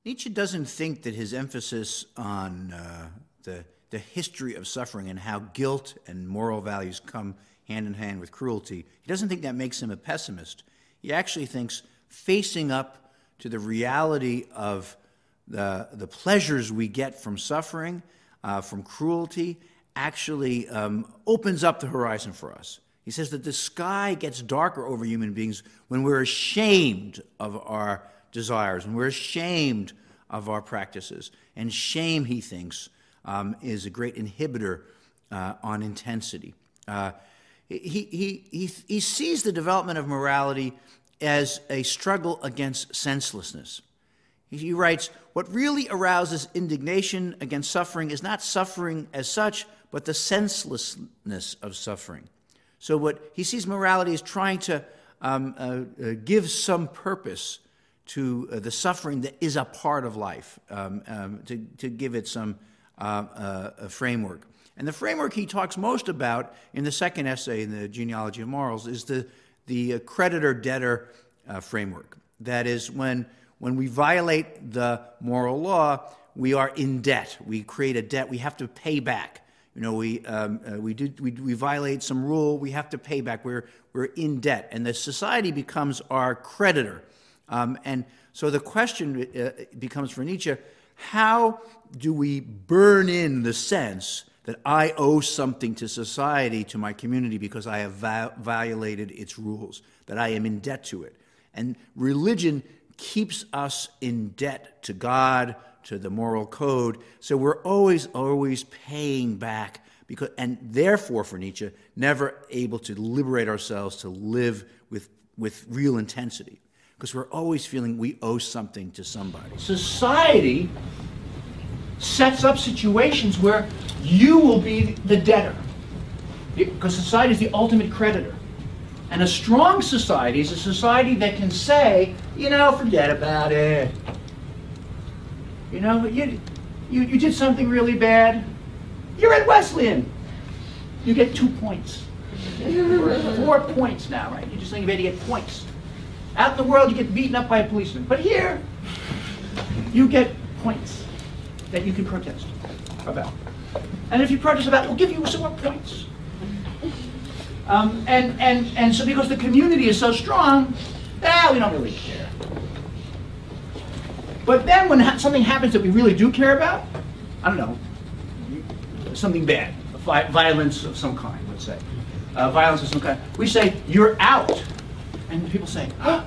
Nietzsche doesn't think that his emphasis on the history of suffering and how guilt and moral values come hand in hand with cruelty, he doesn't think that makes him a pessimist. He actually thinks facing up to the reality of the pleasures we get from suffering, from cruelty, actually opens up the horizon for us. He says that the sky gets darker over human beings when we're ashamed of our desires, and we're ashamed of our practices. And shame, he thinks, is a great inhibitor on intensity. He sees the development of morality as a struggle against senselessness. He writes, what really arouses indignation against suffering is not suffering as such, but the senselessness of suffering. So what he sees morality as trying to give some purpose to the suffering that is a part of life, to give it some a framework. And the framework he talks most about in the second essay in the Genealogy of Morals is the creditor-debtor framework. That is, when we violate the moral law, we are in debt. We create a debt. We have to pay back. You know, we violate some rule. We have to pay back. We're in debt, and the society becomes our creditor. And so the question becomes for Nietzsche: how do we burn in the sense that I owe something to society, to my community, because I have violated its rules, that I am in debt to it? And religion keeps us in debt to God, to the moral code, so we're always paying back, and therefore, for Nietzsche, never able to liberate ourselves to live with real intensity, because we're always feeling we owe something to somebody. Society sets up situations where you will be the debtor, because society is the ultimate creditor. And a strong society is a society that can say, you know, forget about it. You know, you did something really bad. You're at Wesleyan. You get 2 points. 4 points now, right? You just think you better get points. Out in the world, you get beaten up by a policeman. But here, you get points that you can protest about. And if you protest about it, we'll give you some more points. And so because the community is so strong, we don't really care. But then when something happens that we really do care about, I don't know, something bad, violence of some kind, let's say. Violence of some kind. We say, you're out. And people say, oh,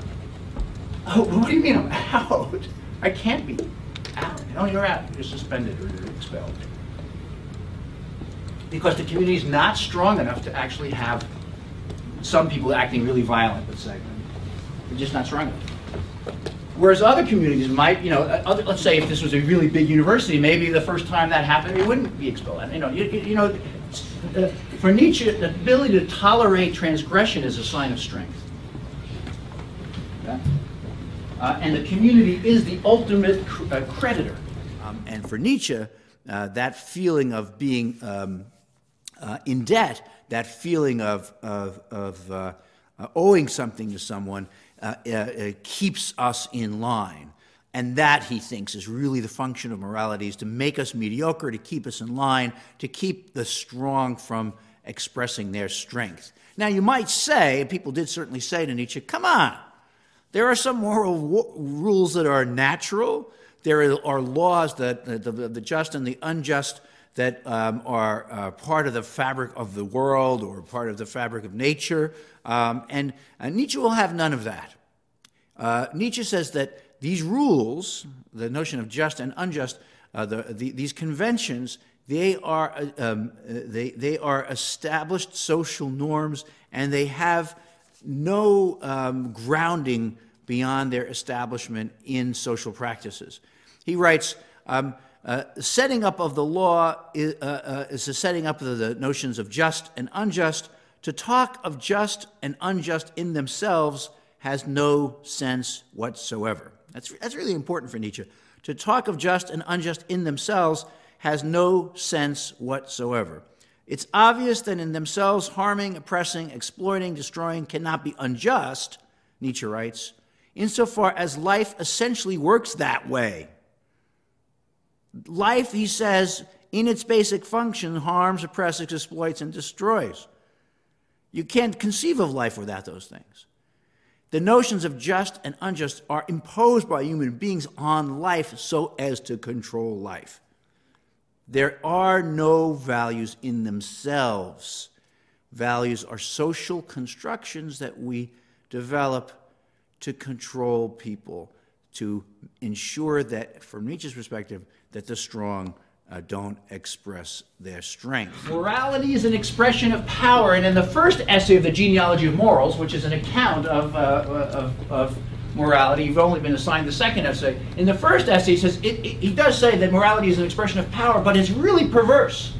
what do you mean I'm out? I can't be out. No, you're out. You're suspended or you're expelled. Because the community is not strong enough to actually have some people acting really violent, let's say. They're just not strong enough. Whereas other communities might, you know, let's say if this was a really big university, maybe the first time that happened, it wouldn't be expelled. You know, for Nietzsche, the ability to tolerate transgression is a sign of strength. Okay? And the community is the ultimate creditor. And for Nietzsche, that feeling of being in debt, that feeling of owing something to someone, keeps us in line. And that, he thinks, is really the function of morality, is to make us mediocre, to keep us in line, to keep the strong from expressing their strength. Now, you might say, and people did certainly say to Nietzsche, come on, there are some moral rules that are natural. There are laws that the just and the unjust that are part of the fabric of the world or part of the fabric of nature. And Nietzsche will have none of that. Nietzsche says that these rules, the notion of just and unjust, these conventions, they are established social norms, and they have no grounding beyond their establishment in social practices. He writes, setting up of the law is the setting up of the notions of just and unjust. To talk of just and unjust in themselves has no sense whatsoever. That's really important for Nietzsche. To talk of just and unjust in themselves has no sense whatsoever. It's obvious that in themselves harming, oppressing, exploiting, destroying cannot be unjust, Nietzsche writes, insofar as life essentially works that way. Life, he says, in its basic function, harms, oppresses, exploits, and destroys. You can't conceive of life without those things. The notions of just and unjust are imposed by human beings on life so as to control life. There are no values in themselves. Values are social constructions that we develop to control people, to ensure that, from Nietzsche's perspective, that the strong don't express their strength. Morality is an expression of power, and in the first essay of the Genealogy of Morals, which is an account of morality, you've only been assigned the second essay. In the first essay, he says he does say that morality is an expression of power, but it's really perverse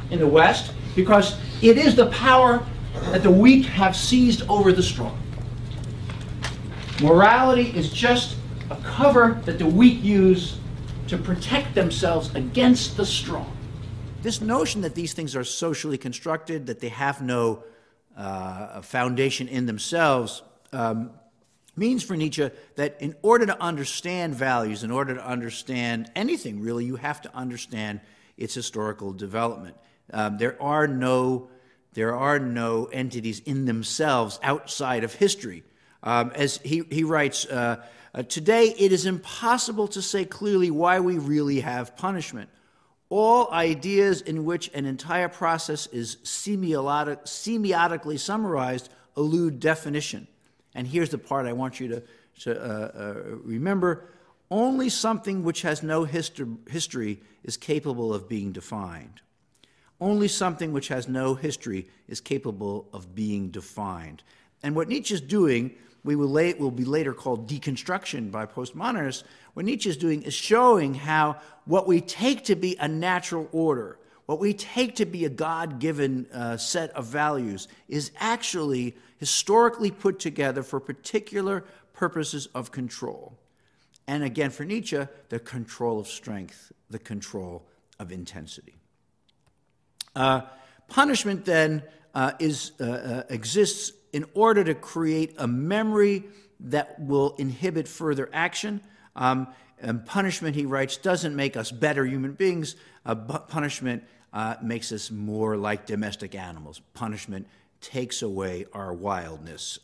in the West because it is the power that the weak have seized over the strong. Morality is just a cover that the weak use to protect themselves against the strong. This notion that these things are socially constructed, that they have no foundation in themselves, means for Nietzsche that in order to understand values, in order to understand anything really, you have to understand its historical development. There are no entities in themselves outside of history. As he writes, today it is impossible to say clearly why we really have punishment. All ideas in which an entire process is semiotically summarized elude definition. And here's the part I want you to remember. Only something which has no history is capable of being defined. Only something which has no history is capable of being defined. And what Nietzsche's doing, will be later called deconstruction by postmodernists. What Nietzsche is doing is showing how what we take to be a natural order, what we take to be a God-given set of values, is actually historically put together for particular purposes of control. And again, for Nietzsche, the control of strength, the control of intensity. Punishment then exists in order to create a memory that will inhibit further action. And punishment, he writes, doesn't make us better human beings. Punishment makes us more like domestic animals. Punishment takes away our wildness.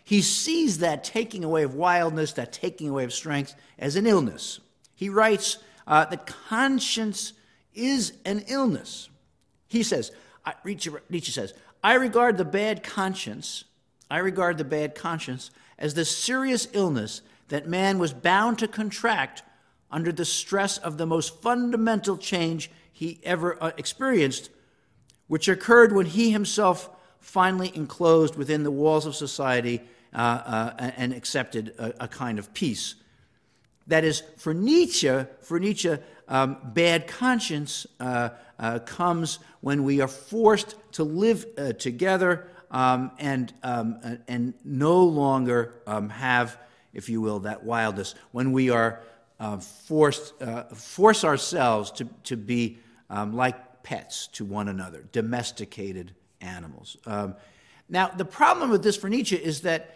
He sees that taking away of wildness, that taking away of strength, as an illness. He writes that conscience is an illness. He says, Nietzsche says, I regard the bad conscience as the serious illness that man was bound to contract under the stress of the most fundamental change he ever experienced, which occurred when he himself finally enclosed within the walls of society and accepted a kind of peace. That is, for Nietzsche, bad conscience comes when we are forced to live together and no longer have, if you will, that wildness. When we are force ourselves to be like pets to one another, domesticated animals. Now, the problem with this for Nietzsche is that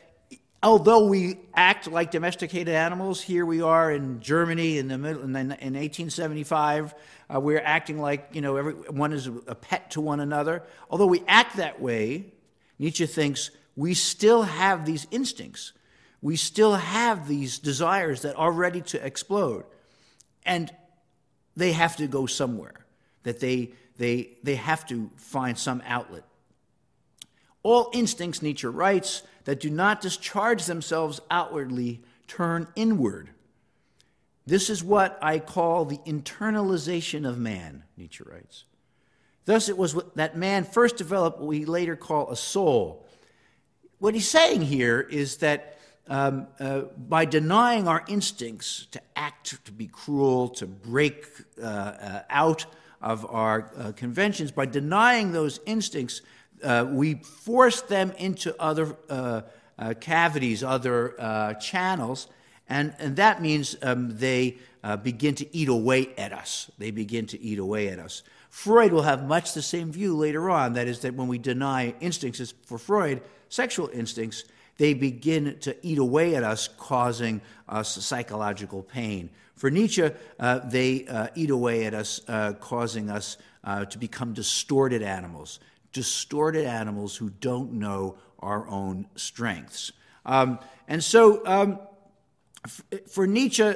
although we act like domesticated animals, here we are in Germany in 1875, we're acting like, everyone is a pet to one another. Although we act that way, Nietzsche thinks we still have these instincts. We still have these desires that are ready to explode. And they have to go somewhere, that they have to find some outlet. All instincts, Nietzsche writes, that do not discharge themselves outwardly turn inward. This is what I call the internalization of man, Nietzsche writes. Thus it was that man first developed what we later call a soul. What he's saying here is that by denying our instincts to act, to be cruel, to break out of our conventions, by denying those instincts, we force them into other cavities, other channels, and that means they begin to eat away at us. They begin to eat away at us. Freud will have much the same view later on. That is, that when we deny instincts, as for Freud, sexual instincts, they begin to eat away at us, causing us psychological pain. For Nietzsche, they eat away at us, causing us to become distorted animals who don't know our own strengths. And so for Nietzsche,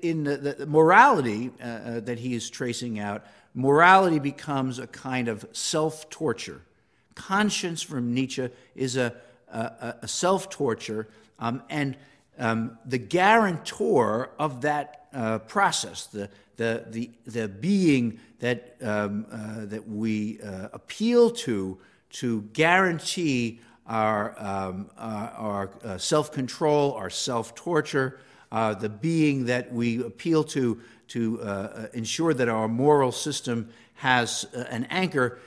in the morality that he is tracing out, morality becomes a kind of self-torture. Conscience from Nietzsche is a self-torture, and the guarantor of that process, the being that we appeal to guarantee our self-control, our self-torture, the being that we appeal to ensure that our moral system has an anchor.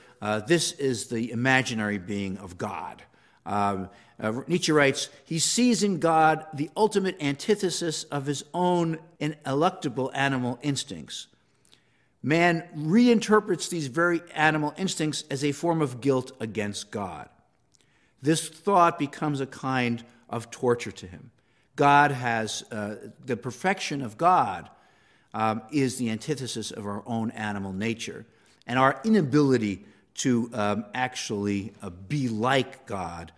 This is the imaginary being of God. Nietzsche writes, he sees in God the ultimate antithesis of his own ineluctable animal instincts. Man reinterprets these very animal instincts as a form of guilt against God. This thought becomes a kind of torture to him. God has, the perfection of God is the antithesis of our own animal nature. And our inability to actually be like God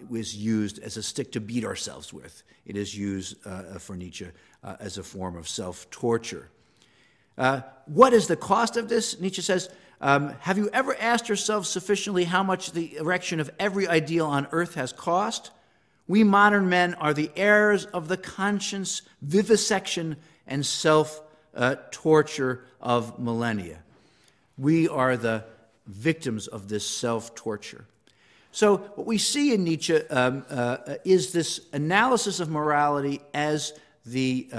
was used as a stick to beat ourselves with. It is used for Nietzsche as a form of self-torture. What is the cost of this? Nietzsche says, have you ever asked yourself sufficiently how much the erection of every ideal on earth has cost? We modern men are the heirs of the conscience, vivisection, and self-torture of millennia. We are the victims of this self-torture. So what we see in Nietzsche is this analysis of morality as the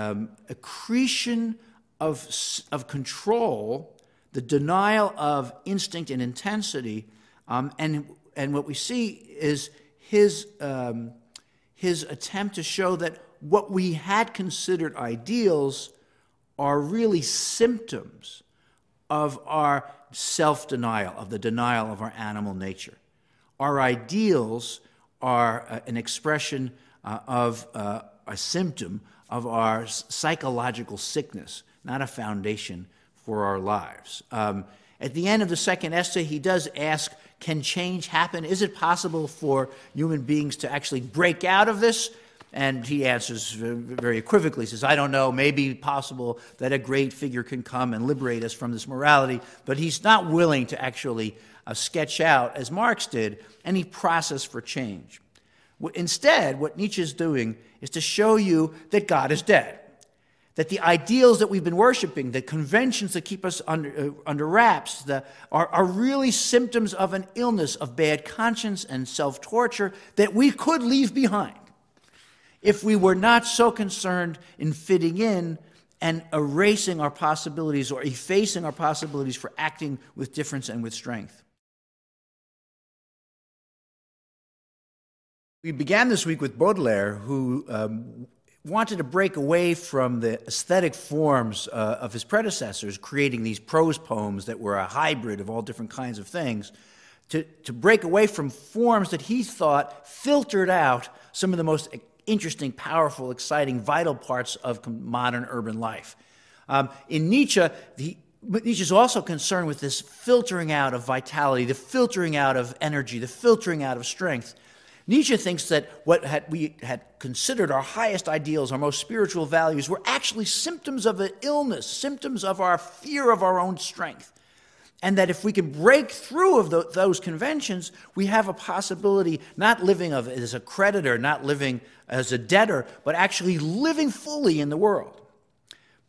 accretion of control, the denial of instinct and intensity, and what we see is his attempt to show that what we had considered ideals are really symptoms of our self-denial, of the denial of our animal nature. Our ideals are an expression of a symptom of our psychological sickness, not a foundation for our lives. At the end of the second essay, he does ask, can change happen? Is it possible for human beings to actually break out of this? And he answers very equivocally, says, I don't know, maybe possible that a great figure can come and liberate us from this morality, but he's not willing to actually sketch out, as Marx did, any process for change. Instead, what Nietzsche is doing is to show you that God is dead, that the ideals that we've been worshiping, the conventions that keep us under wraps, are really symptoms of an illness of bad conscience and self-torture that we could leave behind if we were not so concerned in fitting in and erasing our possibilities or effacing our possibilities for acting with difference and with strength. We began this week with Baudelaire, who wanted to break away from the aesthetic forms of his predecessors, creating these prose poems that were a hybrid of all different kinds of things, to break away from forms that he thought filtered out some of the most interesting, powerful, exciting, vital parts of modern urban life. In Nietzsche, Nietzsche's also concerned with this filtering out of vitality, the filtering out of energy, the filtering out of strength. Nietzsche thinks that what we had considered our highest ideals, our most spiritual values, were actually symptoms of an illness, symptoms of our fear of our own strength. And that if we can break through of those conventions, we have a possibility not living as a creditor, not living as a debtor, but actually living fully in the world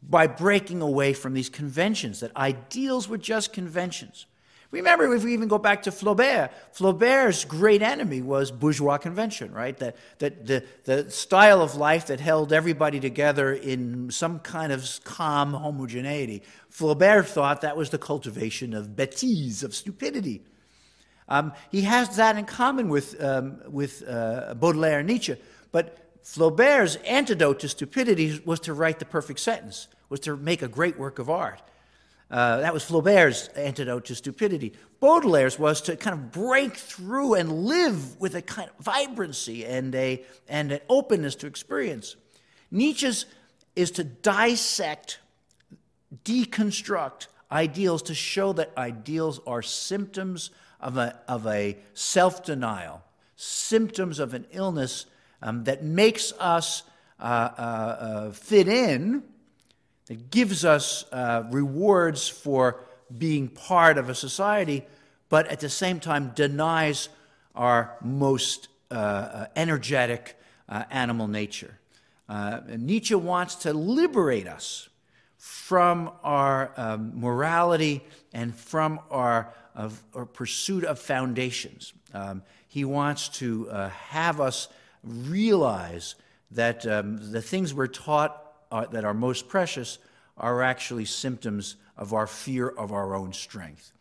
by breaking away from these conventions, that ideals were just conventions. Remember, if we even go back to Flaubert, Flaubert's great enemy was bourgeois convention, right? The style of life that held everybody together in some kind of calm homogeneity. Flaubert thought that was the cultivation of bêtise, of stupidity. He has that in common with Baudelaire and Nietzsche, but Flaubert's antidote to stupidity was to write the perfect sentence, was to make a great work of art. That was Flaubert's antidote to stupidity. Baudelaire's was to kind of break through and live with a kind of vibrancy and an openness to experience. Nietzsche's is to dissect, deconstruct ideals to show that ideals are symptoms of a self-denial, symptoms of an illness that makes us fit in, that gives us rewards for being part of a society, but at the same time denies our most energetic animal nature. Nietzsche wants to liberate us from our morality and from our pursuit of foundations. He wants to have us realize that the things we're taught that are most precious are actually symptoms of our fear of our own strength.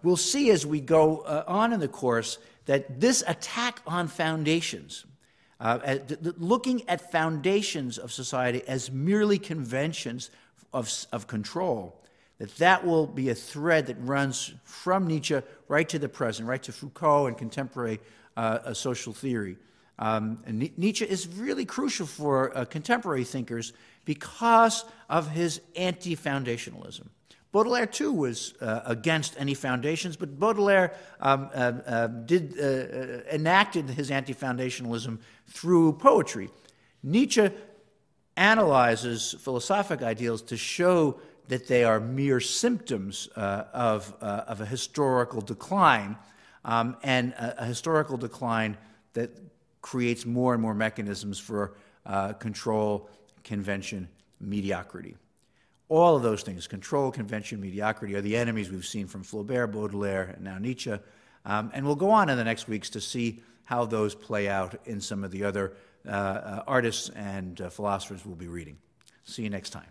We'll see as we go on in the course that this attack on foundations, looking at foundations of society as merely conventions of control, that will be a thread that runs from Nietzsche right to the present, right to Foucault and contemporary social theory. And Nietzsche is really crucial for contemporary thinkers because of his anti-foundationalism. Baudelaire, too, was against any foundations, but Baudelaire enacted his anti-foundationalism through poetry. Nietzsche analyzes philosophic ideals to show that they are mere symptoms of a historical decline, and a historical decline that creates more and more mechanisms for control, convention, mediocrity. All of those things, control, convention, mediocrity, are the enemies we've seen from Flaubert, Baudelaire, and now Nietzsche. And we'll go on in the next weeks to see how those play out in some of the other artists and philosophers we'll be reading. See you next time.